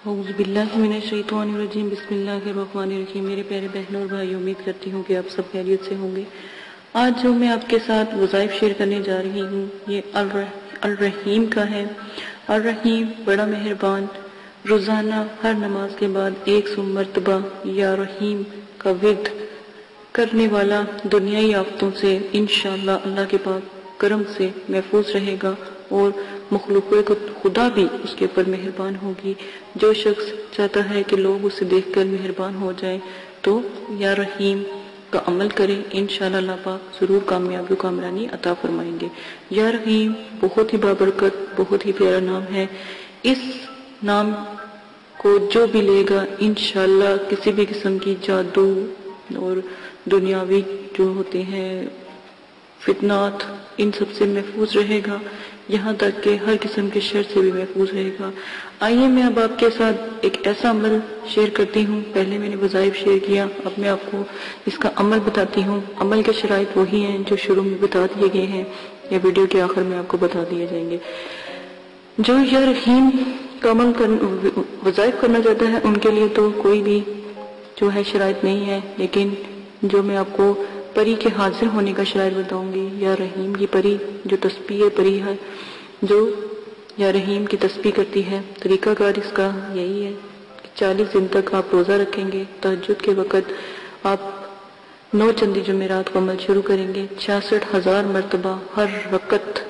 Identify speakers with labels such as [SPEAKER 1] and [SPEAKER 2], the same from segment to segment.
[SPEAKER 1] اعوذ باللہ من الشیطان الرجیم بسم اللہ الرحمن الرحیم۔ میرے پیارے بہنوں اور بھائیوں، امید کرتی ہوں کہ آپ سب خیریت سے ہوں گے۔ آج جو میں آپ کے ساتھ وظائف شیئر کرنے جا رہی ہوں یہ الرحیم کا ہے۔ الرحیم بڑا مہربان، روزانہ ہر نماز کے بعد 100 مرتبہ یا رحیم کا ورد کرنے والا دنیائی آفتوں سے انشاءاللہ اللہ کے پاک کرم سے محفوظ رہے گا اور مخلوق خدا بھی اس کے اوپر مہربان ہوگی۔ جو شخص چاہتا ہے کہ لوگ اسے دیکھ کر مہربان ہو جائیں تو یا رحیم کا عمل کریں، انشاءاللہ اللہ پاک ضرور کامیابی و کامرانی عطا فرمائیں گے۔ یا رحیم بہت ہی بابرکت، بہت ہی پیارا نام ہے۔ اس نام کو جو بھی لے گا انشاءاللہ کسی بھی قسم کی جادو اور دنیاوی جو ہوتے ہیں فتنات، ان سب سے محفوظ رہے گا، یہاں تک کہ ہر قسم کے شر سے بھی محفوظ رہے گا۔ آئیے میں اب آپ کے ساتھ ایک ایسا عمل شیئر کرتی ہوں۔ پہلے میں نے وظائف شیئر کیا، اب میں آپ کو اس کا عمل بتاتی ہوں۔ عمل کے شرائط وہی ہیں جو شروع میں بتا دیے گئے ہیں یا ویڈیو کے آخر میں آپ کو بتا دیے جائیں گے۔ جو یا رحیم کا عمل وظائف کرنا چاہتا ہے ان کے لیے تو کوئی بھی جو ہے شرائط نہیں ہے، لیکن جو میں آپ کو پری کے حاضر ہونے کا شرائط بتاؤں گی، یا رحیم کی پری جو تسبیح پری ہے، جو یا رحیم کی تسبیح کرتی ہے، طریقہ کار اس کا یہی ہے کہ 40 دن تک آپ روزہ رکھیں گے۔ تہجد کے وقت آپ 9 چندی جمعرات کو عمل شروع کریں گے۔ 66,000 مرتبہ ہر رکعت،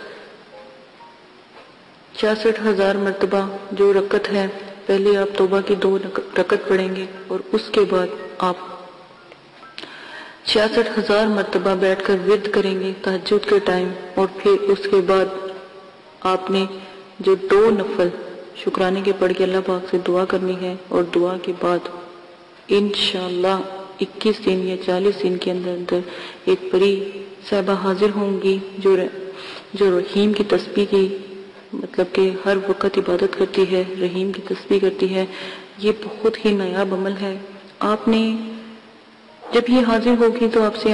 [SPEAKER 1] 66,000 مرتبہ جو رکعت ہے، پہلے آپ توبہ کی 2 رکعت پڑھیں گے اور اس کے بعد آپ 66,000 مرتبہ بیٹھ کر ورد کریں گے تہجد کے ٹائم، اور پھر اس کے بعد آپ نے جو 2 نفل شکرانے کے پڑھ کے اللہ پاک سے دعا کرنی ہے، اور دعا کے بعد انشاءاللہ 21 دن یا 40 دن کے اندر ایک پری صاحبہ حاضر ہوں گی جو رحیم کی تسبیح کی مطلب کہ ہر وقت عبادت کرتی ہے، رحیم کی تسبیح کرتی ہے۔ یہ بہت ہی نایاب عمل ہے۔ آپ نے جب یہ حاضر ہوگی تو آپ سے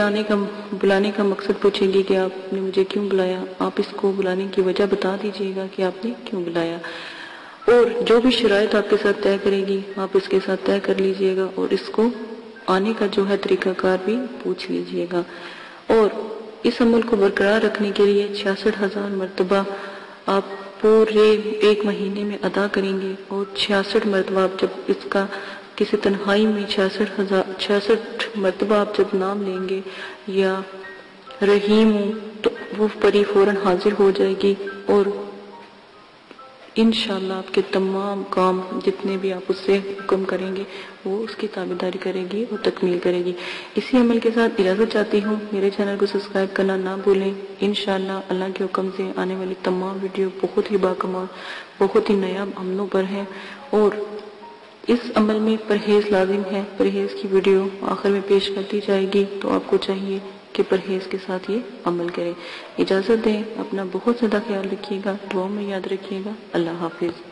[SPEAKER 1] بلانے کا مقصد پوچھیں گی کہ آپ نے مجھے کیوں بلایا۔ آپ اس کو بلانے کی وجہ بتا دیجئے گا کہ آپ نے کیوں بلایا، اور جو بھی شرائط آپ کے ساتھ طے کرے گی آپ اس کے ساتھ طے کر لیجئے گا، اور اس کو آنے کا جو ہے طریقہ کار بھی پوچھ لیجئے گا۔ اور اس عمل کو برقرار رکھنے کے لیے 66,000 مرتبہ آپ پورے 1 مہینے میں ادا کریں گے، اور 66 مرتبہ آپ جب اس کا کسی تنہائی میں 66 مرتبہ آپ جب نام لیں گے یا رحیم ہوں تو وہ پری فوراً حاضر ہو جائے گی، اور انشاءاللہ آپ کے تمام کام جتنے بھی آپ اس سے حکم کریں گے وہ اس کی تابعداری کرے گی اور تکمیل کرے گی۔ اسی عمل کے ساتھ اجازت چاہتی ہوں، میرے چینل کو سبسکرائب کرنا نہ بھولیں۔ انشاءاللہ اللہ کے حکم سے آنے والی تمام ویڈیو بہت ہی باکمال، بہت ہی نایاب عملوں پر ہیں، اور اس عمل میں پرہیز لازم ہے۔ پرہیز کی ویڈیو آخر میں پیش کرتی جائے گی، تو آپ کو چاہیے کہ پرہیز کے ساتھ یہ عمل کریں۔ اجازت دیں، اپنا بہت زیادہ خیال رکھیے گا، دعاؤں میں یاد رکھیے گا۔ اللہ حافظ۔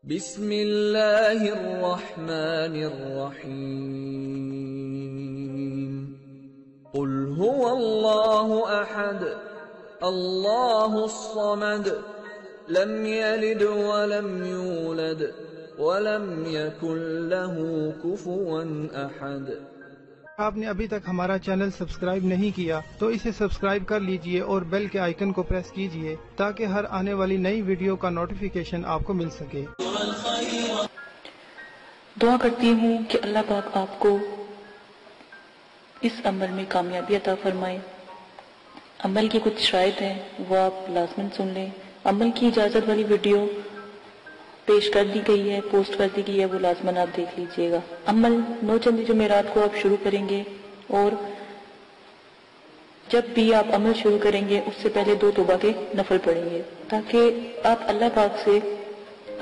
[SPEAKER 2] بسم اللہ الرحمن الرحیم قل هو اللہ احد اللہ الصمد لم یلد ولم یولد ولم یکن له کفوا احد۔
[SPEAKER 3] آپ نے ابھی تک ہمارا چینل سبسکرائب نہیں کیا تو اسے سبسکرائب کر لیجئے اور بیل کے آئیکن کو پریس کیجئے تاکہ ہر آنے والی نئی ویڈیو کا نوٹیفیکیشن آپ کو مل سکے۔
[SPEAKER 1] دعا کرتی ہوں کہ اللہ پاک آپ کو اس عمل میں کامیابی عطا فرمائے۔ عمل کی کچھ شرائط ہیں وہ آپ لازماً سن لیں۔ عمل کی اجازت والی ویڈیو پیش کر دی گئی ہے، پوسٹ کر دی گئی ہے، وہ لازماً آپ دیکھ لیجئے گا۔ عمل 9 چندی جمعرات کو آپ شروع کریں گے، اور جب بھی آپ عمل شروع کریں گے اس سے پہلے 2 توبہ کے نفل پڑھیں گے تاکہ آپ اللہ پاک سے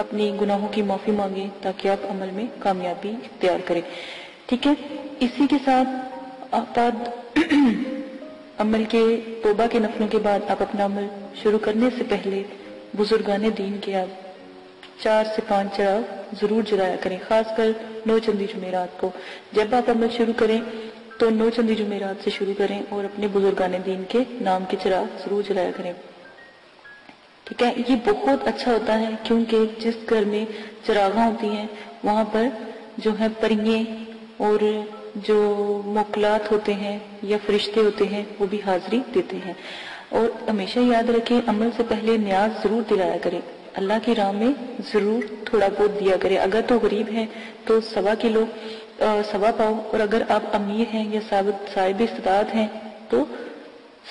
[SPEAKER 1] اپنی گناہوں کی معافی مانگیں تاکہ آپ عمل میں کامیابی اختیار کریں، ٹھیک ہے۔ اسی کے ساتھ بعد عمل کے توبہ کے نفلوں کے بعد آپ اپنا عمل شروع کرنے سے پہلے بزرگان دین کے آپ 4 سے 5 چراغ ضرور جلایا کریں، خاص کر 9 چندی جمعرات کو۔ جب آپ عمل شروع کریں تو 9 چندی جمعرات سے شروع کریں اور اپنے بزرگان دین کے نام کے چراغ ضرور جلایا کریں، ٹھیک ہے۔ یہ بہت اچھا ہوتا ہے کیونکہ جس گھر میں چراغاں ہوتی ہیں وہاں پر جو ہے پریے اور جو موکلات ہوتے ہیں یا فرشتے ہوتے ہیں وہ بھی حاضری دیتے ہیں۔ اور ہمیشہ یاد رکھیں عمل سے پہلے نیاز ضرور دلایا کریں، اللہ کی راہ میں ضرور تھوڑا بہت دیا کریں۔ اگر تو غریب ہیں تو 1.25 کلو سوا پاؤ، اور اگر آپ امیر ہیں یا صاحب استطاعت ہیں تو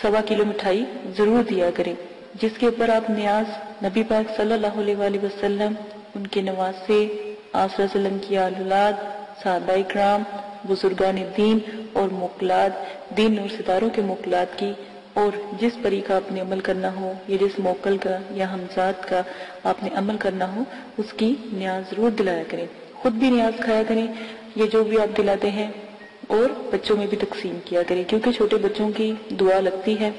[SPEAKER 1] 1.25 کلو مٹھائی ضرور دیا کریں، جس کے اوپر آپ نیاز نبی پاک صلی اللہ علیہ وآلہ وسلم، ان کے نواسے، آپ صلی اللہ علیہ وسلم کی اولاد، صحابہ اکرام، بزرگان دین اور موکلات، دین اور ستاروں کے موکلات کی، اور جس پری کا آپ نے عمل کرنا ہو یا جس موکل کا یا ہمزاد کا آپ نے عمل کرنا ہو اس کی نیاز ضرور دلایا کریں۔ خود بھی نیاز کھایا کریں، یہ جو بھی آپ دلاتے ہیں، اور بچوں میں بھی تقسیم کیا کریں کیونکہ چھوٹے بچوں کی دعا لگتی ہے،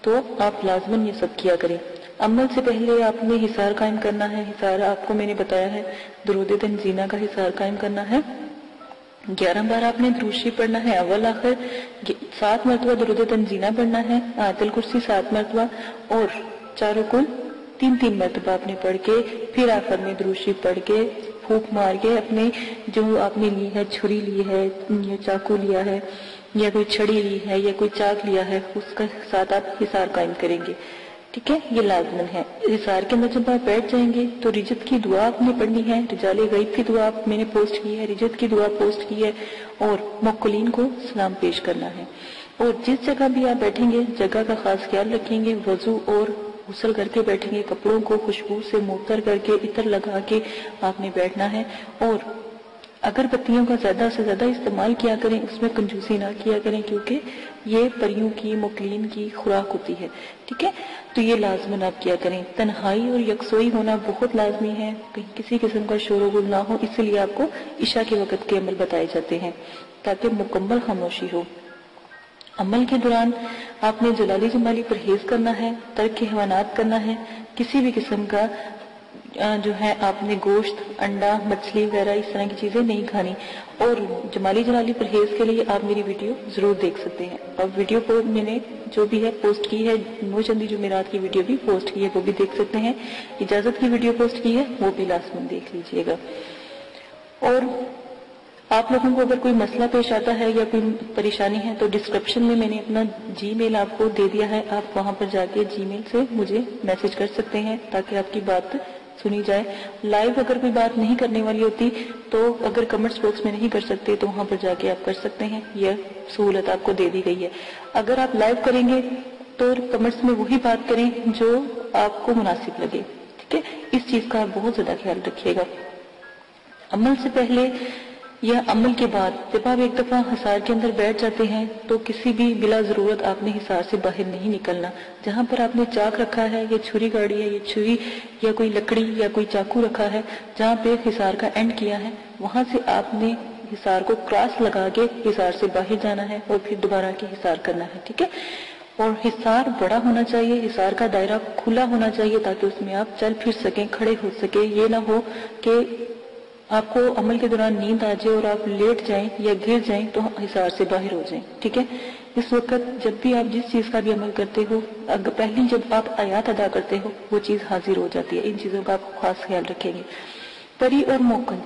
[SPEAKER 1] تو آپ لازماً یہ سب کیا کریں۔ عمل سے پہلے آپ نے حصار قائم کرنا ہے۔ حصار آپ کو میں نے بتایا ہے درود تنزینہ کا حصار قائم کرنا ہے۔ 11 بار آپ نے درود شریف پڑھنا ہے، اول آخر 7 مرتبہ درود تنزینہ پڑھنا ہے، آیت الکرسی 7 مرتبہ، اور چاروں کل 3 مرتبہ آپ نے پڑھ کے پھر آخر میں درود شریف پڑھ کے پھونک مار کے اپنے جو آپ نے لی ہے، چھری لی ہے یا چاقو لیا ہے یا کوئی چھڑی لی ہے یا کوئی چاک لیا ہے، اس کا ساتھ آپ حصار قائم کریں گے، ٹھیک ہے۔ یہ لازمن ہے۔ حصار کے اندر جب آپ بیٹھ جائیں گے تو رجت کی دعا آپ نے پڑھنی ہے، رجال غیب کی دعا میں نے پوسٹ کی ہے، رجت کی دعا پوسٹ کی ہے، اور موکلین کو سلام پیش کرنا ہے۔ اور جس جگہ بھی آپ بیٹھیں گے جگہ کا خاص خیال رکھیں گے، وضو اور غسل کر کے بیٹھیں گے، کپڑوں کو خوشبو سے معطر کر کے عطر لگا کے آپ نے بیٹھنا ہے، اور اگر بتیوں کا زیادہ سے زیادہ استعمال کیا کریں، اس میں کنجوسی نہ کیا کریں کیونکہ یہ پریوں کی موکلین کی خوراک ہوتی ہے، ٹھیک ہے۔ تو یہ لازماً آپ کیا کریں۔ تنہائی اور یکسوئی ہونا بہت لازمی ہے، کہیں کسی قسم کا شور و غل نہ ہو، اس لیے آپ کو عشاء کے وقت کے عمل بتائے جاتے ہیں تاکہ مکمل خاموشی ہو۔ عمل کے دوران آپ نے جلالی جمالی پرہیز کرنا ہے، ترک حیوانات کرنا ہے، کسی بھی قسم کا جو ہے آپ نے گوشت، انڈا، مچھلی وغیرہ اس طرح کی چیزیں نہیں کھانی، اور جمالی جلالی پرہیز کے لیے آپ میری ویڈیو ضرور دیکھ سکتے ہیں، اور ویڈیو کو میں نے جو بھی ہے پوسٹ کی ہے، 9 چندی جمعرات کی ویڈیو بھی پوسٹ کی ہے، وہ بھی دیکھ سکتے ہیں، اجازت کی ویڈیو پوسٹ کی ہے وہ بھی لازماً دیکھ لیجئے گا۔ اور آپ لوگوں کو اگر کوئی مسئلہ پیش آتا ہے یا کوئی پریشانی ہے تو ڈسکرپشن میں نے اپنا جی میل آپ کو دے دیا ہے، آپ وہاں پر جا کے جی میل سے مجھے میسج کر سکتے ہیں تاکہ آپ کی بات سنی جائے۔ لائیو اگر کوئی بات نہیں کرنے والی ہوتی تو اگر کمنٹس باکس میں نہیں کر سکتے تو وہاں پر جا کے آپ کر سکتے ہیں، یہ سہولت آپ کو دے دی گئی ہے۔ اگر آپ لائیو کریں گے تو کمنٹس میں وہی بات کریں جو آپ کو مناسب لگے، ٹھیک ہے۔ اس چیز کا آپ بہت زیادہ خیال رکھیے گا۔ عمل سے پہلے یا عمل کے بعد جب آپ ایک دفعہ حصار کے اندر بیٹھ جاتے ہیں تو کسی بھی بلا ضرورت آپ نے حصار سے باہر نہیں نکلنا۔ جہاں پر آپ نے چاک رکھا ہے یا چھری گاڑی ہے یا چھری یا کوئی لکڑی یا کوئی چاقو رکھا ہے، جہاں پہ حصار کا اینڈ کیا ہے وہاں سے آپ نے حصار کو کراس لگا کے حصار سے باہر جانا ہے اور پھر دوبارہ کے حصار کرنا ہے، ٹھیک ہے۔ اور حصار بڑا ہونا چاہیے، حصار کا دائرہ کھلا ہونا چاہیے تاکہ اس میں آپ چل پھر سکیں، کھڑے ہو سکیں. یہ نہ ہو کہ آپ کو عمل کے دوران نیند آ جائے اور آپ لیٹ جائیں یا گر جائیں تو حصار سے باہر ہو جائیں. ٹھیک ہے، اس وقت جب بھی آپ جس چیز کا بھی عمل کرتے ہو، پہلی جب آپ آیات ادا کرتے ہو وہ چیز حاضر ہو جاتی ہے. ان چیزوں کا آپ خاص خیال رکھیں گے. پری اور موکل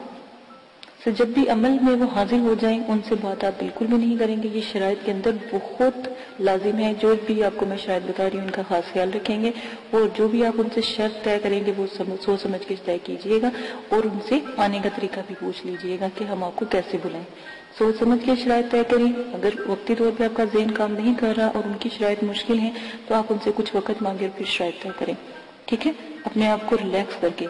[SPEAKER 1] سے جب بھی عمل میں وہ حاضر ہو جائیں ان سے بات آپ بالکل بھی نہیں کریں گے. یہ شرائط کے اندر بہت لازم ہے. جو بھی آپ کو میں شرائط بتا رہی ہوں ان کا خاص خیال رکھیں گے، اور جو بھی آپ ان سے شرط طے کریں گے وہ سوچ سمجھ کے طے کیجیے گا، اور ان سے آنے کا طریقہ بھی پوچھ لیجیے گا کہ ہم آپ کو کیسے بلائیں. سوچ سمجھ کے شرائط طے کریں. اگر وقتی طور پہ آپ کا ذہن کام نہیں کر رہا اور ان کی شرائط مشکل ہیں تو آپ ان سے کچھ وقت مانگے اور پھر شرائط طے کریں. ٹھیک ہے، اپنے آپ کو ریلیکس کر کے.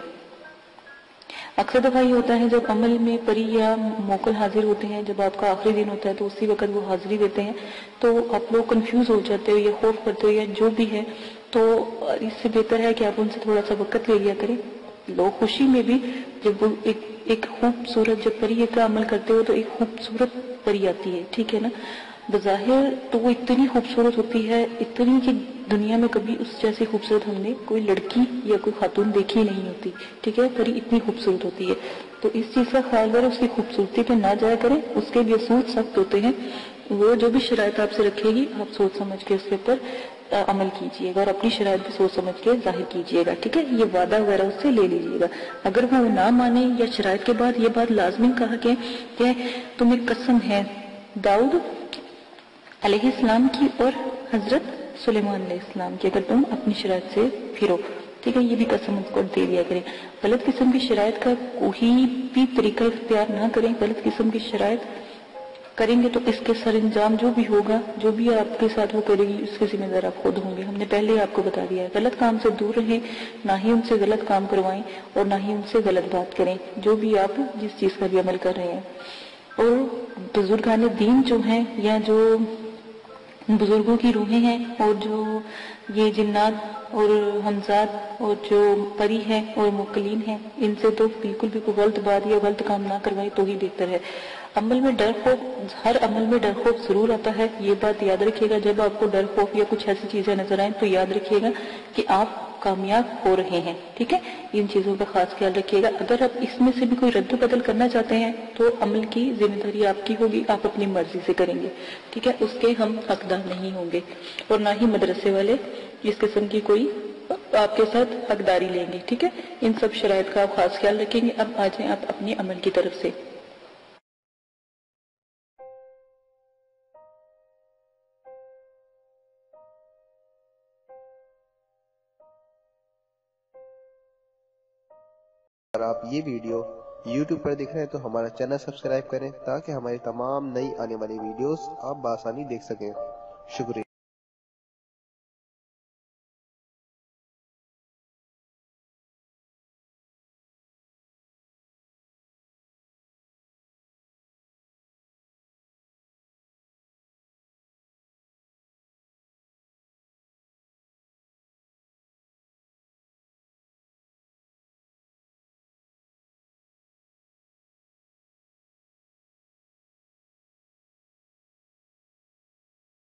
[SPEAKER 1] اکثر دفعہ یہ ہوتا ہے جب عمل میں پری یا موکل حاضر ہوتے ہیں، جب آپ کا آخری دن ہوتا ہے تو اسی وقت وہ حاضری دیتے ہیں تو آپ لوگ کنفیوز ہو جاتے ہو یا خوف کرتے ہو یا جو بھی ہے. تو اس سے بہتر ہے کہ آپ ان سے تھوڑا سا وقت لے لیا کریں. لوگ خوشی میں بھی جب وہ ایک خوبصورت جب پری کا عمل کرتے ہو تو ایک خوبصورت پری آتی ہے. ٹھیک ہے نا، بظاہر تو وہ اتنی خوبصورت ہوتی ہے، اتنی کہ دنیا میں کبھی اس جیسی خوبصورت ہم نے کوئی لڑکی یا کوئی خاتون دیکھی نہیں ہوتی. ٹھیک ہے، پری اتنی خوبصورت ہوتی ہے. تو اس چیز کا خیال کریں، اس کی خوبصورتی پہ نہ جایا کریں. اس کے بھی اصول سخت ہوتے ہیں. وہ جو بھی شرائط آپ سے رکھے گی آپ سوچ سمجھ کے اس کے اوپر عمل کیجیے گا اور اپنی شرائط بھی سوچ سمجھ کے ظاہر کیجیے گا. ٹھیک ہے، یہ وعدہ وغیرہ اس سے لے لیجیے گا. اگر وہ نہ مانے یا شرائط کے بعد یہ بات لازمی کہا کہ تمہیں قسم ہے داؤد علیہ السلام کی اور حضرت سلیمان علیہ السلام کی، اگر تم اپنی شرائط سے پھرو. ٹھیک ہے، یہ بھی قسم اس کو دے دیا کریں. غلط قسم کی شرائط کا کوئی بھی طریقہ اختیار نہ کریں. غلط قسم کی شرائط کریں گے تو اس کے سر انجام جو بھی ہوگا، جو بھی آپ کے ساتھ وہ کرے گی اس کے ذمہ دار آپ خود ہوں گے. ہم نے پہلے ہی آپ کو بتا دیا ہے. غلط کام سے دور رہیں، نہ ہی ان سے غلط کام کروائیں اور نہ ہی ان سے غلط بات کریں جو بھی آپ جس چیز کا بھی عمل کر رہے ہیں. اور بزرگان دین جو ہیں یا جو بزرگوں کی روحیں ہیں اور جو یہ جنات اور حمزات اور جو پری ہیں اور موکلین ہیں، ان سے تو بالکل بھی کوئی غلط بات یا غلط کام نہ کروائے تو ہی بہتر ہے. عمل میں ڈر خوف، ہر عمل میں ڈر خوف ضرور آتا ہے. یہ بات یاد رکھیے گا. جب آپ کو ڈر خوف یا کچھ ایسی چیزیں نظر آئیں تو یاد رکھیے گا کہ آپ کامیاب ہو رہے ہیں. ٹھیک ہے، ان چیزوں کا خاص خیال رکھیے گا. اگر آپ اس میں سے بھی کوئی رد و بدل کرنا چاہتے ہیں تو عمل کی ذمہ داری آپ کی ہوگی، آپ اپنی مرضی سے کریں گے. ٹھیک ہے، اس کے ہم حقدار نہیں ہوں گے اور نہ ہی مدرسے والے اس قسم کی کوئی آپ کے ساتھ حقداری لیں گے. ٹھیک ہے، ان سب شرائط کا آپ خاص خیال رکھیں گے. اب آ جائیں آپ اپنے عمل کی طرف سے.
[SPEAKER 4] اگر آپ یہ ویڈیو YouTube پر دیکھ رہے ہیں تو ہمارا چینل سبسکرائب کریں تاکہ ہماری تمام نئی آنے والی ویڈیوز آپ بآسانی دیکھ سکیں. شکریہ.